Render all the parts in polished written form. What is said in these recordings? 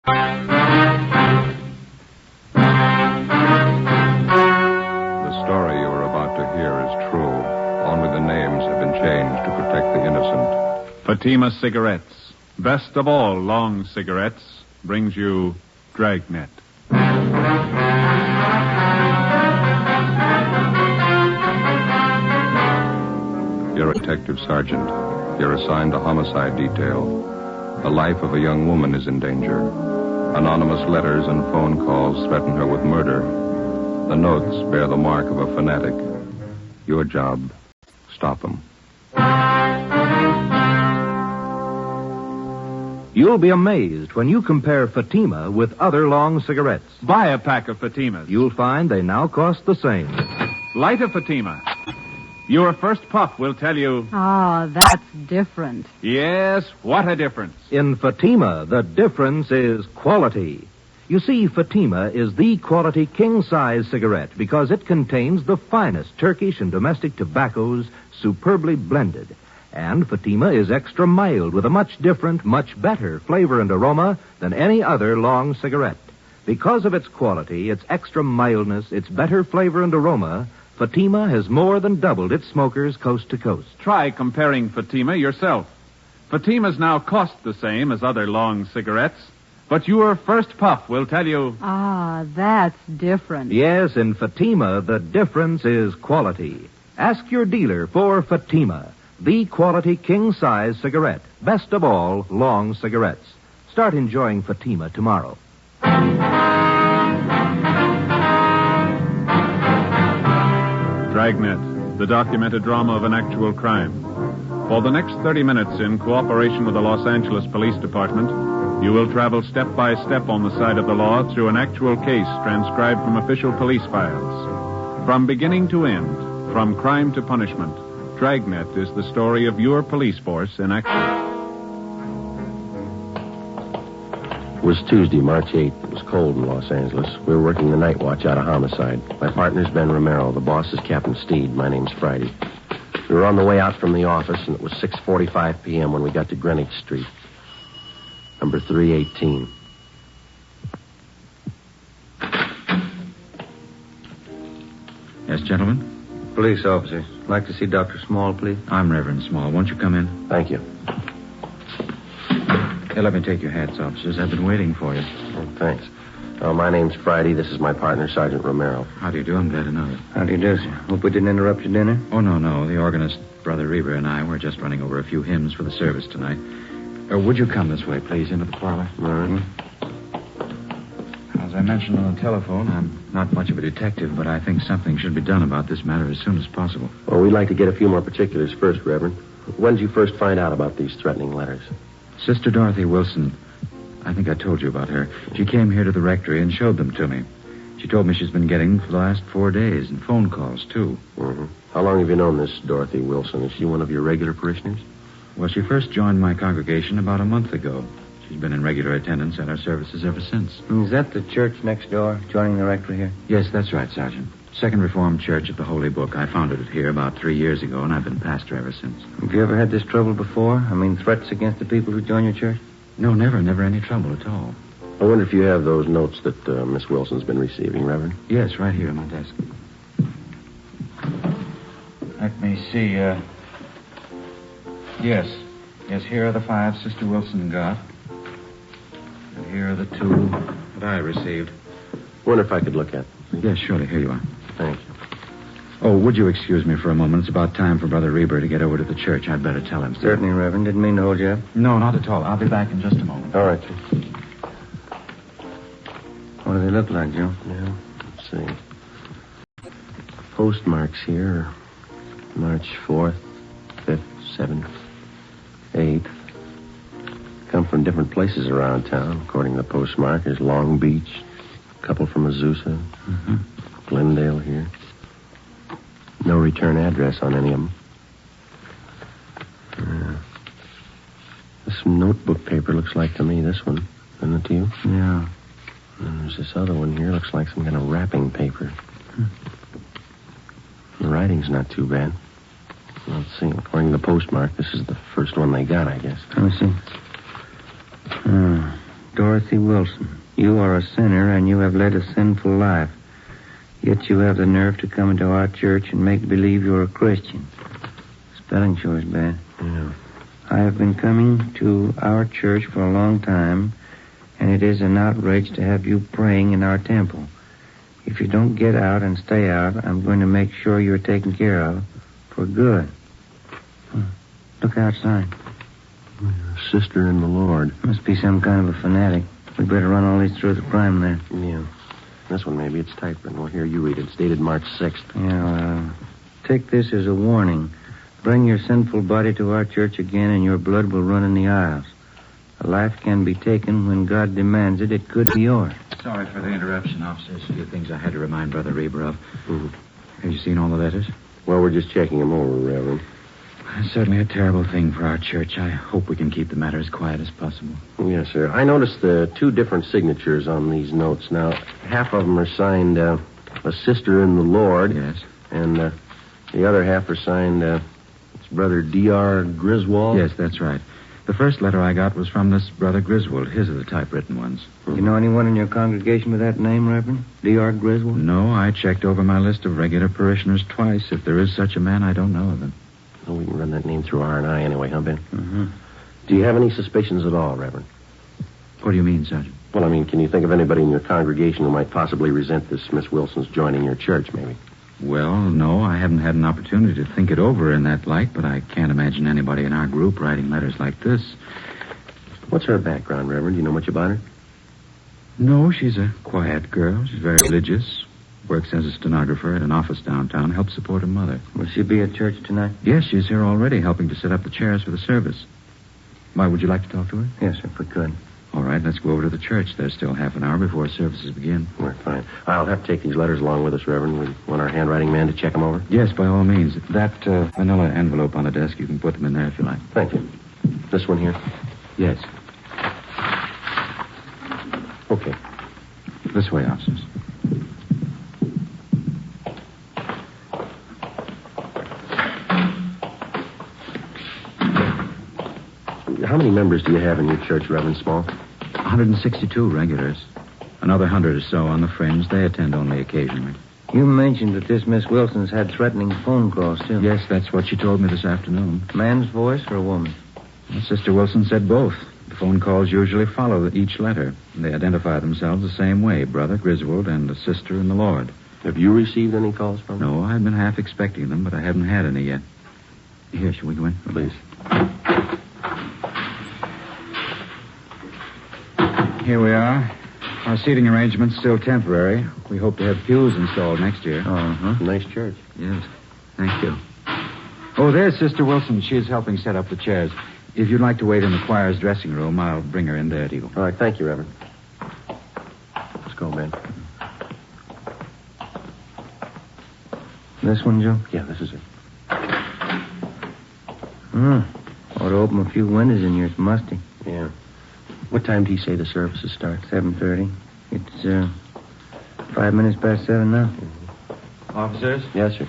The story you are about to hear is true. Only the names have been changed to protect the innocent. Fatima Cigarettes, best of all long cigarettes, brings you Dragnet. You're a detective sergeant. You're assigned a homicide detail. The life of a young woman is in danger. Anonymous letters and phone calls threaten her with murder. The notes bear the mark of a fanatic. Your job, stop them. You'll be amazed when you compare Fatima with other long cigarettes. Buy a pack of Fatimas. You'll find they now cost the same. Light a Fatima. Your first puff will tell you... Ah, that's different. Yes, what a difference. In Fatima, the difference is quality. You see, Fatima is the quality king-size cigarette because it contains the finest Turkish and domestic tobaccos superbly blended. And Fatima is extra mild with a much different, much better flavor and aroma than any other long cigarette. Because of its quality, its extra mildness, its better flavor and aroma, Fatima has more than doubled its smokers coast to coast. Try comparing Fatima yourself. Fatimas now cost the same as other long cigarettes, but your first puff will tell you... Ah, that's different. Yes, in Fatima, the difference is quality. Ask your dealer for Fatima, the quality king-size cigarette. Best of all, long cigarettes. Start enjoying Fatima tomorrow. Dragnet, the documented drama of an actual crime. For the next 30 minutes, in cooperation with the Los Angeles Police Department, you will travel step by step on the side of the law through an actual case transcribed from official police files. From beginning to end, from crime to punishment, Dragnet is the story of your police force in action. It was Tuesday, March 8th. It was cold in Los Angeles. We were working the night watch out of homicide. My partner's Ben Romero. The boss is Captain Steed. My name's Friday. We were on the way out from the office, and it was 6:45 p.m. when we got to Greenwich Street. Number 318. Yes, gentlemen? Police officers. Like to see Dr. Small, please. I'm Reverend Small. Won't you come in? Thank you. Here, let me take your hats, officers. I've been waiting for you. Oh, thanks. My name's Friday. This is my partner, Sergeant Romero. How do you do? I'm glad to know you. How do you do, sir? Hope we didn't interrupt your dinner. Oh, no. The organist, Brother Reber, and I were just running over a few hymns for the service tonight. Would you come this way, please, into the parlor? All right. As I mentioned on the telephone, I'm not much of a detective, but I think something should be done about this matter as soon as possible. Well, we'd like to get a few more particulars first, Reverend. When did you first find out about these threatening letters? Sister Dorothy Wilson, I think I told you about her. She came here to the rectory and showed them to me. She told me she's been getting them for the last 4 days, and phone calls, too. Mm-hmm. How long have you known this Dorothy Wilson? Is she one of your regular parishioners? Well, she first joined my congregation about a month ago. She's been in regular attendance at our services ever since. Is that the church next door, joining the rectory here? Yes, that's right, Sergeant. Second Reformed Church of the Holy Book. I founded it here about 3 years ago, and I've been pastor ever since. Have you ever had this trouble before? I mean, threats against the people who join your church? No, never any trouble at all. I wonder if you have those notes that Miss Wilson's been receiving, Reverend. Yes, right here on my desk. Let me see, Yes, here are the 5 Sister Wilson got. And here are the 2 that I received. Wonder if I could look at them. Yes, surely. Here you are. Thank you. Oh, would you excuse me for a moment? It's about time for Brother Reber to get over to the church. I'd better tell him. Certainly, Reverend. Didn't mean to hold you up. No, not at all. I'll be back in just a moment. All right, sir. What do they look like, Joe? Yeah, let's see. Postmarks here are March 4th, 5th, 7th, 8th. Come from different places around town, according to the postmark. There's Long Beach, a couple from Azusa, Glendale here. No return address on any of them. This notebook paper looks like to me this one. Isn't it to you? Yeah. And there's this other one here. Looks like some kind of wrapping paper. The writing's not too bad. Let's see. According to the postmark, this is the first one they got, I guess. Let me see. Dorothy Wilson, you are a sinner and you have led a sinful life. Yet you have the nerve to come into our church and make believe you're a Christian. Spelling sure is bad. Yeah. I have been coming to our church for a long time, and it is an outrage to have you praying in our temple. If you don't get out and stay out, I'm going to make sure you're taken care of for good. Look outside. You're a sister in the Lord. Must be some kind of a fanatic. We better run all these through the crime there. Yeah. This one, maybe. It's typewritten. Well, here, you read it. It's dated March 6th. Yeah, take this as a warning. Bring your sinful body to our church again, and your blood will run in the aisles. A life can be taken when God demands it. It could be yours. Sorry for the interruption, officers. A few things I had to remind Brother Reber of. Mm-hmm. Have you seen all the letters? Well, we're just checking them over, Reverend. It's certainly a terrible thing for our church. I hope we can keep the matter as quiet as possible. Yes, sir. I noticed the 2 different signatures on these notes. Now, half of them are signed, a sister in the Lord. Yes. And the other half are signed, it's Brother D.R. Griswold. Yes, that's right. The first letter I got was from this Brother Griswold. His are the typewritten ones. You know anyone in your congregation with that name, Reverend? D.R. Griswold? No, I checked over my list of regular parishioners twice. If there is such a man, I don't know of him. Well, we can run that name through R&I anyway, huh, Ben? Mm-hmm. Do you have any suspicions at all, Reverend? What do you mean, Sergeant? Well, I mean, can you think of anybody in your congregation who might possibly resent this Miss Wilson's joining your church, maybe? Well, no, I haven't had an opportunity to think it over in that light, but I can't imagine anybody in our group writing letters like this. What's her background, Reverend? Do you know much about her? No, she's a quiet girl. She's very religious. Works as a stenographer at an office downtown. Helps support her mother. Will she be at church tonight? Yes, she's here already, helping to set up the chairs for the service. Why, would you like to talk to her? Yes, if we could. All right, let's go over to the church. There's still half an hour before services begin. We're fine. I'll have to take these letters along with us, Reverend. We want our handwriting man to check them over. Yes, by all means. That manila envelope on the desk, you can put them in there if you like. Thank you. This one here? Yes. Okay. This way, officers. How many members do you have in your church, Reverend Small? 162 regulars. Another 100 or so on the fringe. They attend only occasionally. You mentioned that this Miss Wilson's had threatening phone calls, too. Yes, that's what she told me this afternoon. Man's voice or a woman? Well, Sister Wilson said both. The phone calls usually follow each letter. They identify themselves the same way, Brother Griswold and a sister in the Lord. Have you received any calls from her? No, I've been half expecting them, but I haven't had any yet. Here, shall we go in? Please. Here we are. Our seating arrangement's still temporary. We hope to have pews installed next year. Uh-huh. Nice church. Yes. Thank you. Oh, there's Sister Wilson. She is helping set up the chairs. If you'd like to wait in the choir's dressing room, I'll bring her in there, Deagle. All right, thank you, Reverend. Let's go, Ben. This one, Joe? Yeah, this is it. Ought to open a few windows in here. It's musty. Yeah. What time do you say the services start? 7:30. It's 5 minutes past 7 now. Officers? Yes, sir.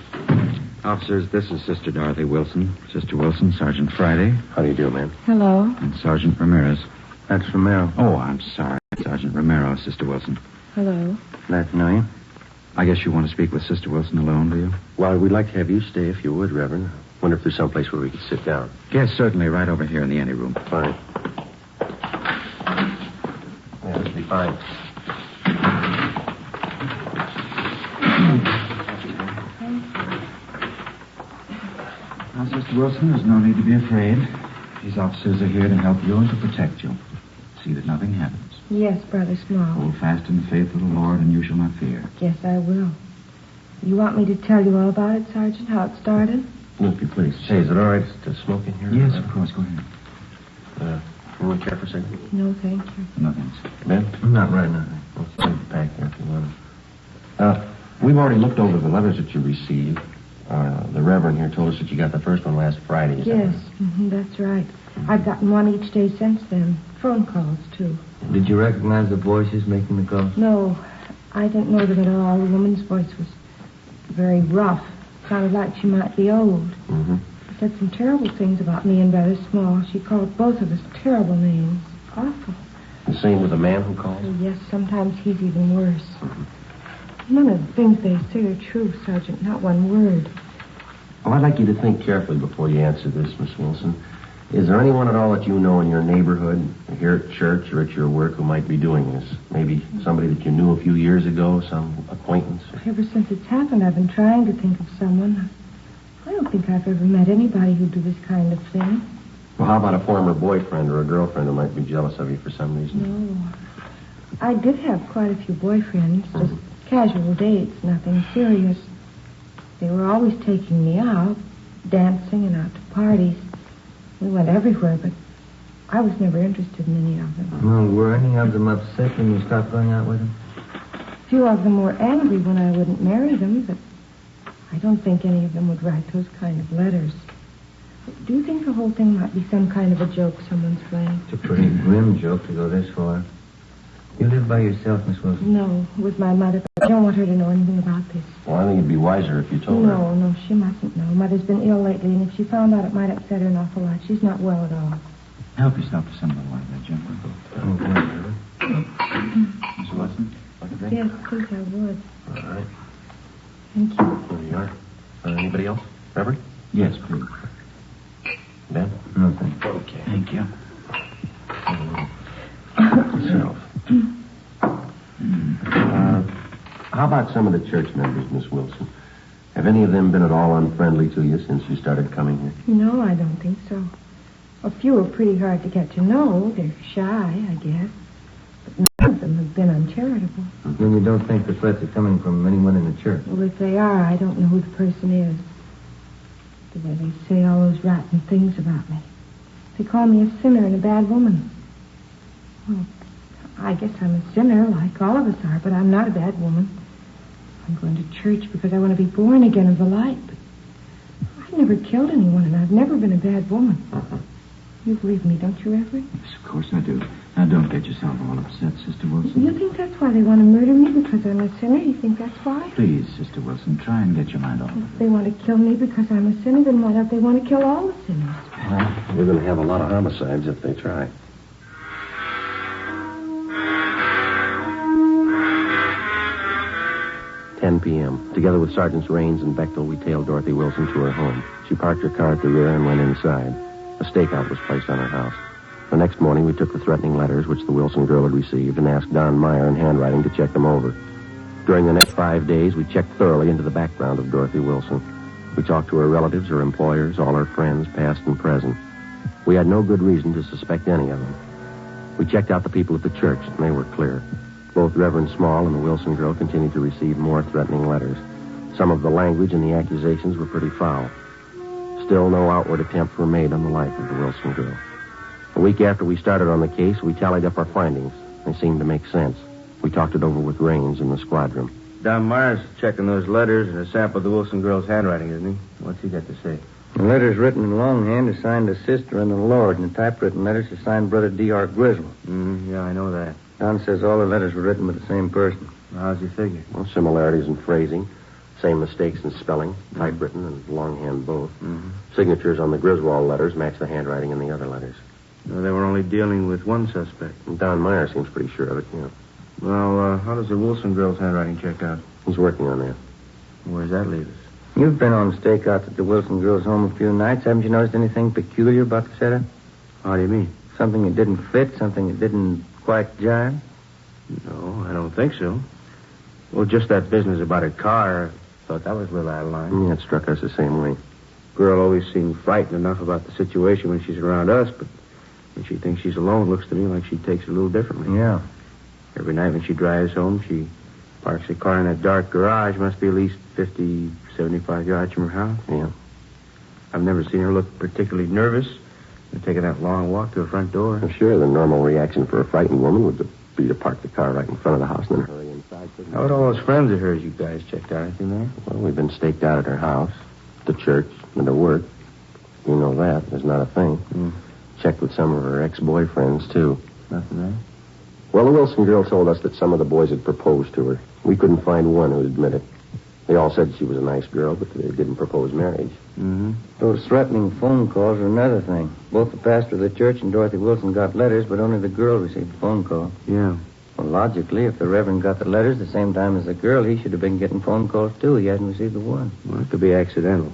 Officers, this is Sister Dorothy Wilson. Sister Wilson, Sergeant Friday, How do you do, ma'am? Hello. and Sergeant Ramirez. That's Romero. Oh, I'm sorry. Sergeant Romero, Sister Wilson. Hello. Glad to know you. I guess you want to speak with Sister Wilson alone, do you? Well, we'd like to have you stay if you would, Reverend. Wonder if there's someplace where we could sit down. Yes, certainly, right over here in the anteroom. Fine. Yeah, this will be fine. Now, Sister Wilson, there's no need to be afraid. These officers are here to help you and to protect you. See that nothing happens. Yes, Brother Small. Hold fast in the faith of the Lord, and you shall not fear. Yes, I will. You want me to tell you all about it, Sergeant, how it started? If you please. Say, is it all right to smoke in here? Yes, of course. Go ahead. You want a chair for a second? No, thank you. No thanks. Ben? Not right now. I'll send it back there if you want. We've already looked over the letters that you received. The Reverend here told us that you got the first one last Friday. Is that Yes, right? that's right. I've gotten one each day since then. Phone calls, too. Did you recognize the voices making the calls? No, I didn't know them at all. The woman's voice was very rough. Sounded like she might be old. Mm-hmm. She said some terrible things about me and Brother Small. She called both of us terrible names. Awful. The same with the man who calls? Oh, yes, sometimes he's even worse. None of the things they say are true, Sergeant. Not one word. Oh, I'd like you to think carefully before you answer this, Miss Wilson. Is there anyone at all that you know in your neighborhood, here at church or at your work, who might be doing this? Maybe somebody that you knew a few years ago, some acquaintance? Ever since it's happened, I've been trying to think of someone. I don't think I've ever met anybody who'd do this kind of thing. Well, how about a former boyfriend or a girlfriend who might be jealous of you for some reason? No. I did have quite a few boyfriends, just casual dates, nothing serious. They were always taking me out, dancing and out to parties. We went everywhere, but I was never interested in any of them. Well, were any of them upset when you stopped going out with them? A few of them were angry when I wouldn't marry them, but I don't think any of them would write those kind of letters. Do you think the whole thing might be some kind of a joke someone's playing? It's a pretty grim joke to go this far. You live by yourself, Miss Wilson? No, with my mother, but I don't want her to know anything about this. Well, I think it'd be wiser if you told her. No, she mustn't know. Mother's been ill lately, and if she found out, it might upset her an awful lot. She's not well at all. I hope you stop to something like that, Jim. Miss Wilson, like a drink? Yes, please, I would. All right. Thank you. There you are. Anybody else? Reverend? Yes, please. Ben? No, thank you. Okay. Thank you. Yourself. How about some of the church members, Miss Wilson? Have any of them been at all unfriendly to you since you started coming here? No, I don't think so. A few are pretty hard to get to know. They're shy, I guess. But none of them have been uncharitable. Then you don't think the threats are coming from anyone in the church? Well, if they are, I don't know who the person is. The way they say all those rotten things about me. They call me a sinner and a bad woman. Well, I guess I'm a sinner, like all of us are, but I'm not a bad woman. I'm going to church because I want to be born again of the light. But I've never killed anyone, and I've never been a bad woman. You believe me, don't you, Reverend? Yes, of course I do. Now, don't get yourself all upset, Sister Wilson. You think that's why they want to murder me, because I'm a sinner? You think that's why? Please, Sister Wilson, try and get your mind off of If they want to kill me because I'm a sinner, then why don't they want to kill all the sinners? Well, we're going to have a lot of homicides if they try. "10 p.m. Together with Sergeants Raines and Bechtel, we tailed Dorothy Wilson to her home. She parked her car at the rear and went inside. A stakeout was placed on her house. The next morning, we took the threatening letters which the Wilson girl had received and asked Don Meyer in handwriting to check them over. During the next 5 days, we checked thoroughly into the background of Dorothy Wilson. We talked to her relatives, her employers, all her friends, past and present. We had no good reason to suspect any of them. We checked out the people at the church, and they were clear. Both Reverend Small and the Wilson girl continued to receive more threatening letters. Some of the language and the accusations were pretty foul. Still, no outward attempts were made on the life of the Wilson girl. A week after we started on the case, we tallied up our findings. They seemed to make sense. We talked it over with Raines in the squad room. Don Myers checking those letters and a sample of the Wilson girl's handwriting, isn't he? What's he got to say? The letters written in longhand are signed to Sister and the Lord, and the typewritten letters are signed Brother D.R. Griswold. Yeah, I know that. Don says all the letters were written by the same person. How's he figure? Well, similarities in phrasing, same mistakes in spelling, typewritten and longhand both. Signatures on the Griswold letters match the handwriting in the other letters. No, they were only dealing with one suspect. And Don Meyer seems pretty sure of it, yeah. Well, how does the Wilson girl's handwriting check out? He's working on that. Where does that leave us? You've been on stakeouts at the Wilson girl's home a few nights. Haven't you noticed anything peculiar about the setup? How do you mean? Something that didn't fit, something that didn't quite jive? No, I don't think so. Well, just that business about a car, I thought that was a little out of line. Yeah, it struck us the same way. Girl always seemed frightened enough about the situation when she's around us, but when she thinks she's alone, it looks to me like she takes it a little differently. Yeah. Every night when she drives home, she parks the car in that dark garage. Must be at least 50, 75 yards from her house. Yeah. I've never seen her look particularly nervous and taking that long walk to her front door. I'm sure the normal reaction for a frightened woman would be to park the car right in front of the house and then hurry inside. How about all those friends of hers you guys checked out? Anything there? Well, we've been staked out at her house, the church, and at work. You know that. There's not a thing. Checked with some of her ex-boyfriends, too. Nothing there? Well, the Wilson girl told us that some of the boys had proposed to her. We couldn't find one who'd admit it. They all said she was a nice girl, but they didn't propose marriage. Mm-hmm. Those threatening phone calls are another thing. Both the pastor of the church and Dorothy Wilson got letters, but only the girl received a phone call. Yeah. Well, logically, if the Reverend got the letters the same time as the girl, he should have been getting phone calls, too. He hasn't received the one. Well, it could be accidental.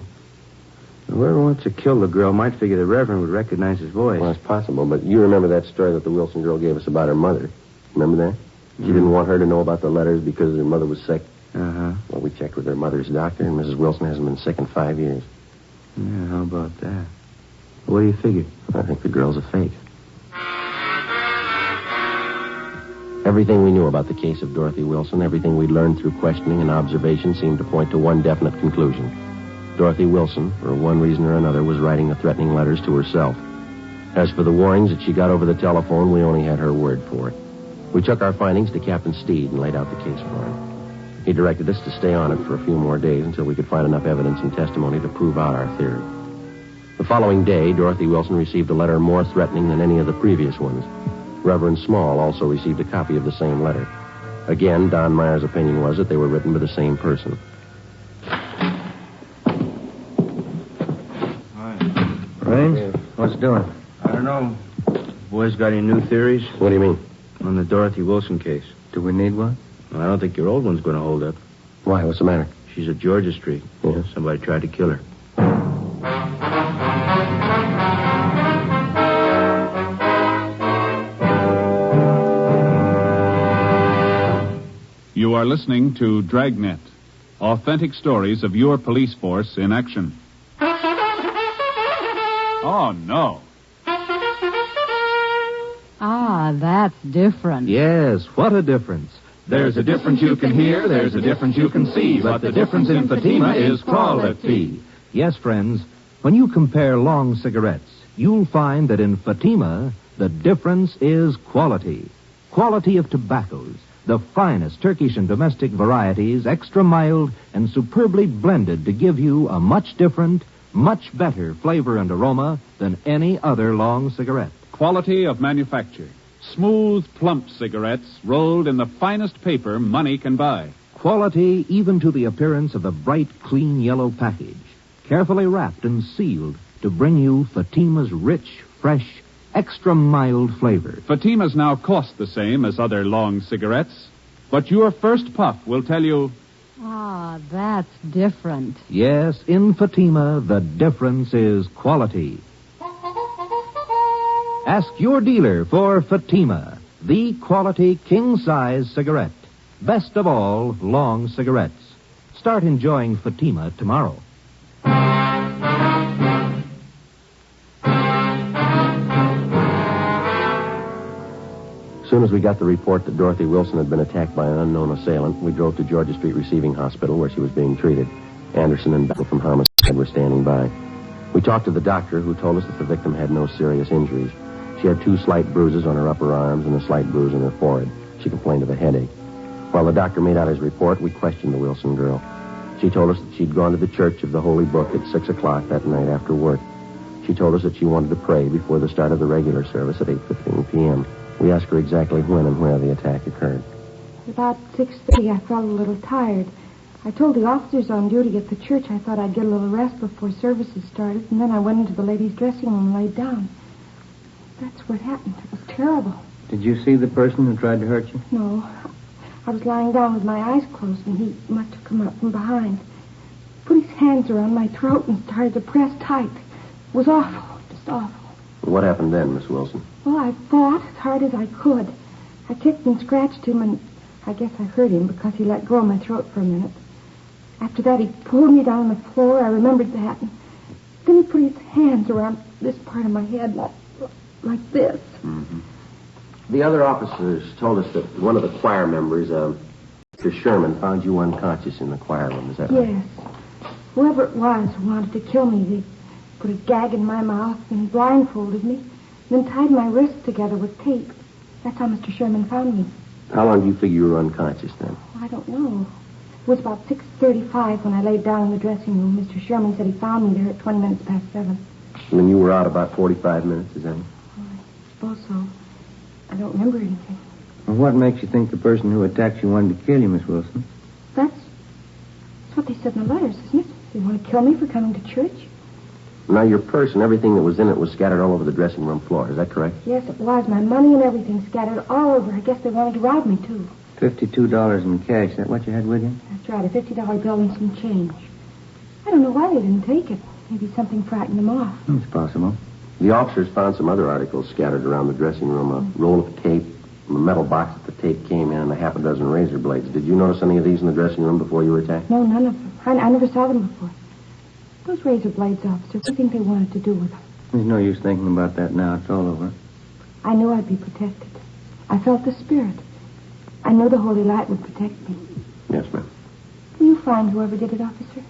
Whoever wants to kill the girl might figure the Reverend would recognize his voice. Well, it's possible, but you remember that story that the Wilson girl gave us about her mother. Remember that? She didn't want her to know about the letters because her mother was sick. Uh-huh. Well, we checked with her mother's doctor, and Mrs. Wilson hasn't been sick in 5 years. Yeah, how about that? What do you figure? I think the girl's a fake. Everything we knew about the case of Dorothy Wilson, everything we'd learned through questioning and observation seemed to point to one definite conclusion. Dorothy Wilson, for one reason or another, was writing the threatening letters to herself. As for the warnings that she got over the telephone, we only had her word for it. We took our findings to Captain Steed and laid out the case for him. He directed us to stay on it for a few more days until we could find enough evidence and testimony to prove out our theory. The following day, Dorothy Wilson received a letter more threatening than any of the previous ones. Reverend Small also received a copy of the same letter. Again, Don Meyer's opinion was that they were written by the same person. Raines, what's it doing? I don't know. Boys got any new theories? What do you mean? On the Dorothy Wilson case. Do we need one? Well, I don't think your old one's going to hold up. Why? What's the matter? She's at Georgia Street. Yeah. Somebody tried to kill her. You are listening to Dragnet, authentic stories of your police force in action. Oh, no. Ah, that's different. Yes, what a difference. There's a difference you can hear, there's a difference you can see, but the difference in Fatima is quality. Yes, friends, when you compare long cigarettes, you'll find that in Fatima, the difference is quality. Quality of tobaccos, the finest Turkish and domestic varieties, extra mild and superbly blended to give you a much different, much better flavor and aroma than any other long cigarette. Quality of manufacture. Smooth, plump cigarettes rolled in the finest paper money can buy. Quality even to the appearance of the bright, clean yellow package, carefully wrapped and sealed to bring you Fatima's rich, fresh, extra mild flavor. Fatimas now cost the same as other long cigarettes, but your first puff will tell you... Ah, that's different. Yes, in Fatima, the difference is quality. Ask your dealer for Fatima, the quality king-size cigarette. Best of all, long cigarettes. Start enjoying Fatima tomorrow. As soon as we got the report that Dorothy Wilson had been attacked by an unknown assailant, we drove to Georgia Street Receiving Hospital where she was being treated. Anderson and Bell from Homicide were standing by. We talked to the doctor, who told us that the victim had no serious injuries. She had 2 slight bruises on her upper arms and a slight bruise on her forehead. She complained of a headache. While the doctor made out his report, we questioned the Wilson girl. She told us that she'd gone to the Church of the Holy Book at 6 o'clock that night after work. She told us that she wanted to pray before the start of the regular service at 8:15 p.m. We asked her exactly when and where the attack occurred. About 6:30, I felt a little tired. I told the officers on duty at the church I thought I'd get a little rest before services started, and then I went into the ladies' dressing room and laid down. That's what happened. It was terrible. Did you see the person who tried to hurt you? No. I was lying down with my eyes closed, and he must have come up from behind. Put his hands around my throat and started to press tight. It was awful, just awful. What happened then, Miss Wilson? Well, I fought as hard as I could. I kicked and scratched him, and I guess I hurt him because he let go of my throat for a minute. After that, he pulled me down on the floor. I remembered that. And then he put his hands around this part of my head, like this. Mm-hmm. The other officers told us that one of the choir members, Mr. Sherman, found you unconscious in the choir room. Is that right? Yes. Whoever it was who wanted to kill me, they put a gag in my mouth and blindfolded me, then tied my wrists together with tape. That's how Mr. Sherman found me. How long do you figure you were unconscious then? I don't know. It was about 6:35 when I laid down in the dressing room. Mr. Sherman said he found me there at 20 minutes past 7. And then you were out about 45 minutes, is that it? I suppose so. I don't remember anything. Well, what makes you think the person who attacked you wanted to kill you, Miss Wilson? That's That's what they said in the letters, isn't it? They want to kill me for coming to church? Now, your purse and everything that was in it was scattered all over the dressing room floor. Is that correct? Yes, it was. My money and everything scattered all over. I guess they wanted to rob me, too. $52 in cash. Is that what you had with you? That's right, a $50 bill and some change. I don't know why they didn't take it. Maybe something frightened them off. It's possible. The officers found some other articles scattered around the dressing room. A roll of tape, a metal box that the tape came in, and a half a dozen razor blades. Did you notice any of these in the dressing room before you were attacked? No, none of them. I never saw them before. Those razor blades, officer, what do you think they wanted to do with them? There's no use thinking about that now. It's all over. I knew I'd be protected. I felt the spirit. I knew the Holy Light would protect me. Yes, ma'am. Will you find whoever did it, officer?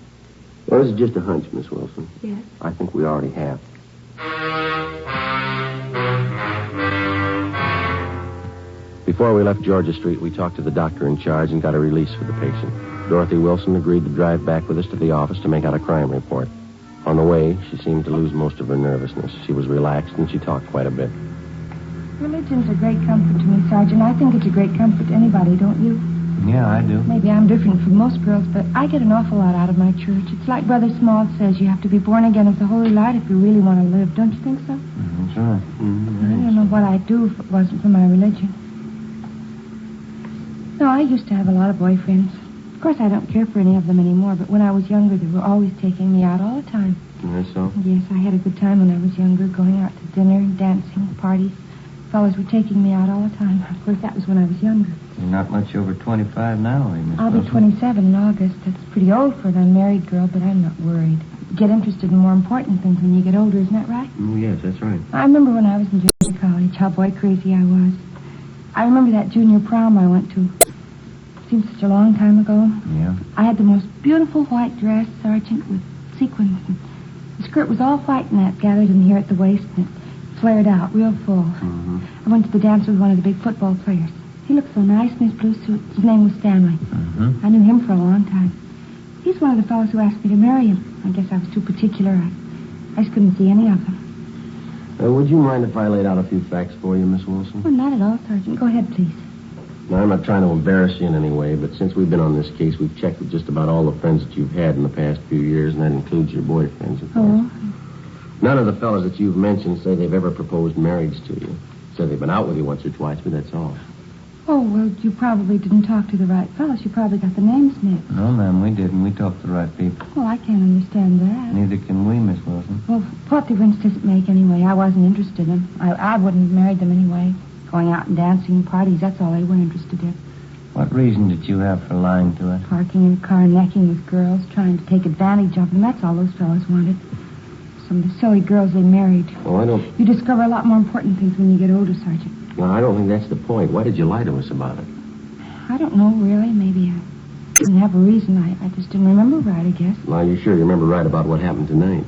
Well, this is just a hunch, Miss Wilson. Yes. I think we already have. Before we left Georgia Street, we talked to the doctor in charge and got a release for the patient. Dorothy Wilson agreed to drive back with us to the office to make out a crime report. On the way, she seemed to lose most of her nervousness. She was relaxed and she talked quite a bit. Religion's a great comfort to me, Sergeant. I think it's a great comfort to anybody, don't you? Yeah, I do. Maybe I'm different from most girls, but I get an awful lot out of my church. It's like Brother Small says, you have to be born again of the Holy Light if you really want to live. Don't you think so? That's right. I don't know what I'd do if it wasn't for my religion. No, I used to have a lot of boyfriends. Of course, I don't care for any of them anymore, but when I was younger, they were always taking me out all the time. That's so? Yes, I had a good time when I was younger, going out to dinner, dancing, parties. Fellas were taking me out all the time. Of course, that was when I was younger. You're not much over 25 now, are you, Miss I'll be Wilson? 27 in August. That's pretty old for an unmarried girl, but I'm not worried. You get interested in more important things when you get older, isn't that right? Oh, yes, that's right. I remember when I was in junior college, how boy crazy I was. I remember that junior prom I went to. Seems such a long time ago. Yeah. I had the most beautiful white dress, Sergeant, with sequins. And the skirt was all white and that gathered in here at the waist, and it flared out real full. Mm-hmm. I went to the dance with one of the big football players. He looked so nice in his blue suit. His name was Stanley. Mm-hmm. I knew him for a long time. He's one of the fellows who asked me to marry him. I guess I was too particular. I just couldn't see any of them. Would you mind if I laid out a few facts for you, Miss Wilson? Oh, not at all, Sergeant. Go ahead, please. Now, I'm not trying to embarrass you in any way, but since we've been on this case, we've checked with just about all the friends that you've had in the past few years, and that includes your boyfriends, of course. Oh? None of the fellows that you've mentioned say they've ever proposed marriage to you. Say they've been out with you once or twice, but that's all. Oh, well, you probably didn't talk to the right fellows. You probably got the names mixed. No, ma'am, we didn't. We talked to the right people. Well, I can't understand that. Neither can we, Miss Wilson. Well, what difference does it make anyway? I wasn't interested in them. I wouldn't have married them anyway. Going out and dancing and parties, that's all they were interested in. What reason did you have for lying to us? Parking in a car, necking with girls, trying to take advantage of them. That's all those fellows wanted. Some of the silly girls they married. Well, I don't... You discover a lot more important things when you get older, Sergeant. Well, I don't think that's the point. Why did you lie to us about it? I don't know, really. Maybe I didn't have a reason. I just didn't remember right, I guess. Well, you're sure you remember right about what happened tonight?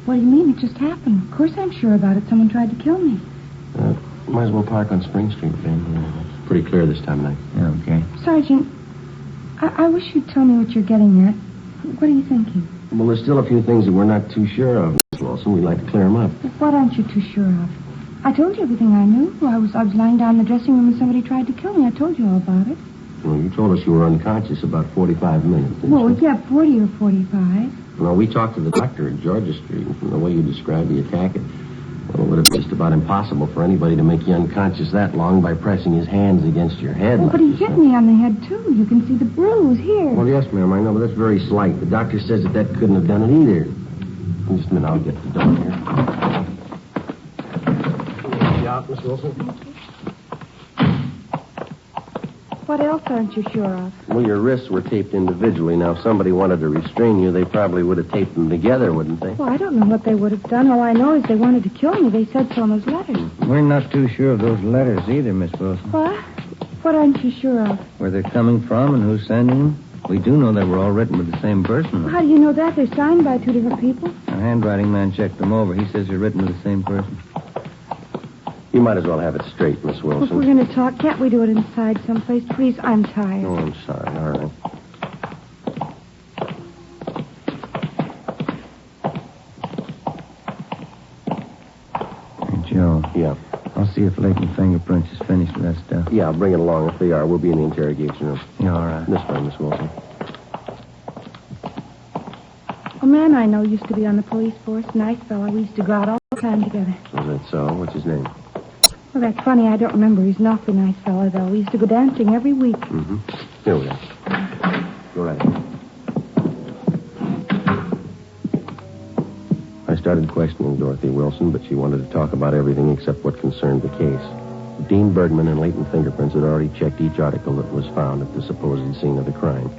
What do you mean? It just happened. Of course I'm sure about it. Someone tried to kill me. Might as well park on Spring Street, Ben. It's pretty clear this time of night. Yeah, okay. Sergeant, I wish you'd tell me what you're getting at. What are you thinking? Well, there's still a few things that we're not too sure of, Miss Wilson. We'd like to clear them up. What aren't you too sure of? I told you everything I knew. I was lying down in the dressing room and somebody tried to kill me. I told you all about it. Well, you told us you were unconscious about 45 minutes, didn't Well, you? yeah, 40 or 45. Well, we talked to the doctor at Georgia Street, and from the way you described the attack, it would have been just about impossible for anybody to make you unconscious that long by pressing his hands against your head. Well, like but he you hit said. me on the head, too. You can see the bruise here. Well, yes, ma'am, I know, but that's very slight. The doctor says that couldn't have done it either. Just a minute, I'll get the door here. You out, Miss Wilson? What else aren't you sure of? Well, your wrists were taped individually. Now, if somebody wanted to restrain you, they probably would have taped them together, wouldn't they? Well, I don't know what they would have done. All I know is they wanted to kill me. They said so in those letters. We're not too sure of those letters either, Miss Wilson. What? What aren't you sure of? Where they're coming from and who's sending them. We do know they were all written with the same person. How do you know that? They're signed by two different people. Our handwriting man checked them over. He says they're written with the same person. You might as well have it straight, Miss Well, if Wilson. we're going to talk, can't we do it inside someplace? Please, I'm tired. Oh, I'm sorry. All right. Hey, Joe. Yeah. I'll see if Lakeland Fingerprints is finished with that stuff. Yeah, bring it along. If they are, we'll be in the interrogation room. Yeah, all right. This way, Miss Wilson. A man I know used to be on the police force. Nice fellow. We used to go out all the time together. Is that so? What's his name? Well, that's funny. I don't remember. He's an awfully nice fellow, though. We used to go dancing every week. Mm-hmm. Here we are. Go right ahead. I started questioning Dorothy Wilson, but she wanted to talk about everything except what concerned the case. Dean Bergman and Leighton Fingerprints had already checked each article that was found at the supposed scene of the crime.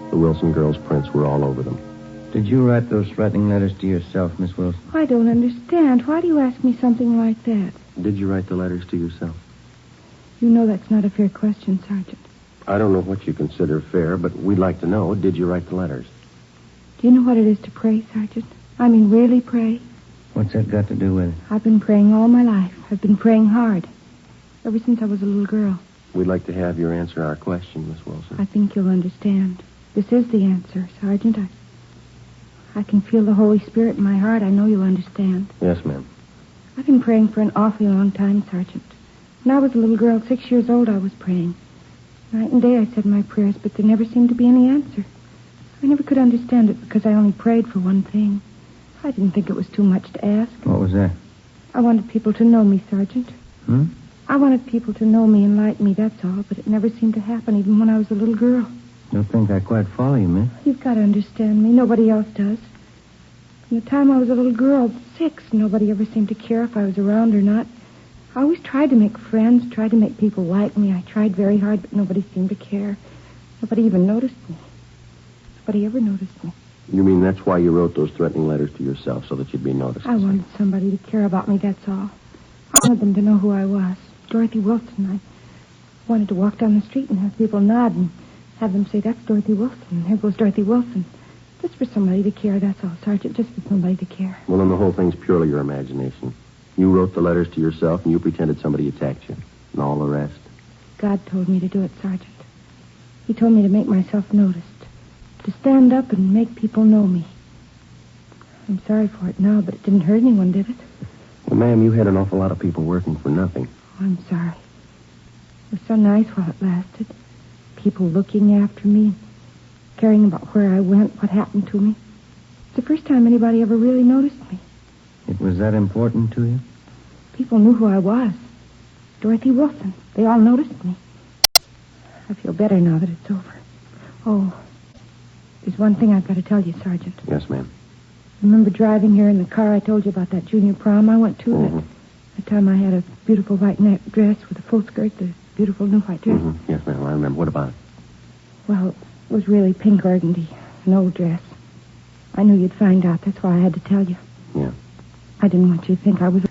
The Wilson girls' prints were all over them. Did you write those threatening letters to yourself, Miss Wilson? I don't understand. Why do you ask me something like that? Did you write the letters to yourself? You know that's not a fair question, Sergeant. I don't know what you consider fair, but we'd like to know, did you write the letters? Do you know what it is to pray, Sergeant? I mean, really pray? What's that got to do with it? I've been praying all my life. I've been praying hard. Ever since I was a little girl. We'd like to have your answer our question, Miss Wilson. I think you'll understand. This is the answer, Sergeant. I can feel the Holy Spirit in my heart. I know you'll understand. Yes, ma'am. I've been praying for an awfully long time, Sergeant. When I was a little girl, 6 years old, I was praying. Night and day I said my prayers, but there never seemed to be any answer. I never could understand it because I only prayed for one thing. I didn't think it was too much to ask. What was that? I wanted people to know me, Sergeant. I wanted people to know me and like me, that's all, but it never seemed to happen, even when I was a little girl. Don't think I quite follow you, miss. You've got to understand me. Nobody else does. From the time I was a little girl, 6, nobody ever seemed to care if I was around or not. I always tried to make friends, tried to make people like me. I tried very hard, but nobody seemed to care. Nobody even noticed me. Nobody ever noticed me. You mean that's why you wrote those threatening letters to yourself, so that you'd be noticed? I wanted somebody to care about me, that's all. I wanted them to know who I was. Dorothy Wilson. I wanted to walk down the street and have people nod and have them say, that's Dorothy Wilson. There goes Dorothy Wilson. Just for somebody to care, that's all, Sergeant. Just for somebody to care. Well, then the whole thing's purely your imagination. You wrote the letters to yourself and you pretended somebody attacked you. And all the rest. God told me to do it, Sergeant. He told me to make myself noticed. To stand up and make people know me. I'm sorry for it now, but it didn't hurt anyone, did it? Well, ma'am, you had an awful lot of people working for nothing. Oh, I'm sorry. It was so nice while it lasted. People looking after me, caring about where I went, what happened to me. It's the first time anybody ever really noticed me. It was that important to you? People knew who I was. Dorothy Wilson. They all noticed me. I feel better now that it's over. Oh, there's one thing I've got to tell you, Sergeant. Yes, ma'am. Remember driving here in the car I told you about that junior prom I went to? Mm-hmm. That time I had a beautiful white neck dress with a full skirt, the beautiful new white dress. Mm-hmm. Yes, ma'am, I remember. What about it? Well, it was really pink organdy, an old dress. I knew you'd find out. That's why I had to tell you. Yeah. I didn't want you to think I was... The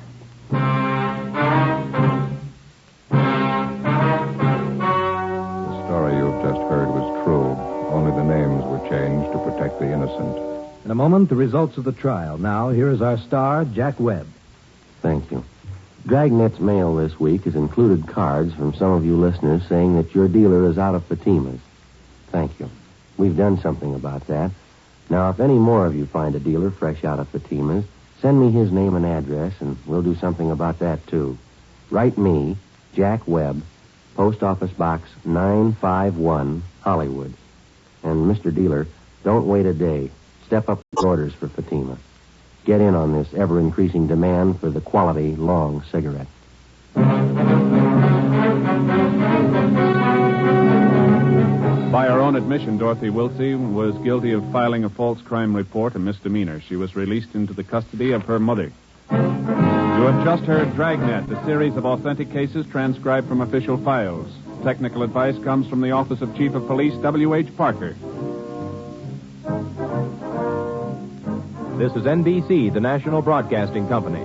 story you've just heard was true. Only the names were changed to protect the innocent. In a moment, the results of the trial. Now, here is our star, Jack Webb. Thank you. Dragnet's mail this week has included cards from some of you listeners saying that your dealer is out of Fatima's. Thank you. We've done something about that. Now, if any more of you find a dealer fresh out of Fatima's, send me his name and address, and we'll do something about that, too. Write me, Jack Webb, Post Office Box 951, Hollywood. And, Mr. Dealer, don't wait a day. Step up the orders for Fatima. Get in on this ever-increasing demand for the quality long cigarette. By her own admission, Dorothy Wilson was guilty of filing a false crime report, a misdemeanor. She was released into the custody of her mother. You have just heard Dragnet, a series of authentic cases transcribed from official files. Technical advice comes from the Office of Chief of Police, W.H. Parker. This is NBC, the national broadcasting company.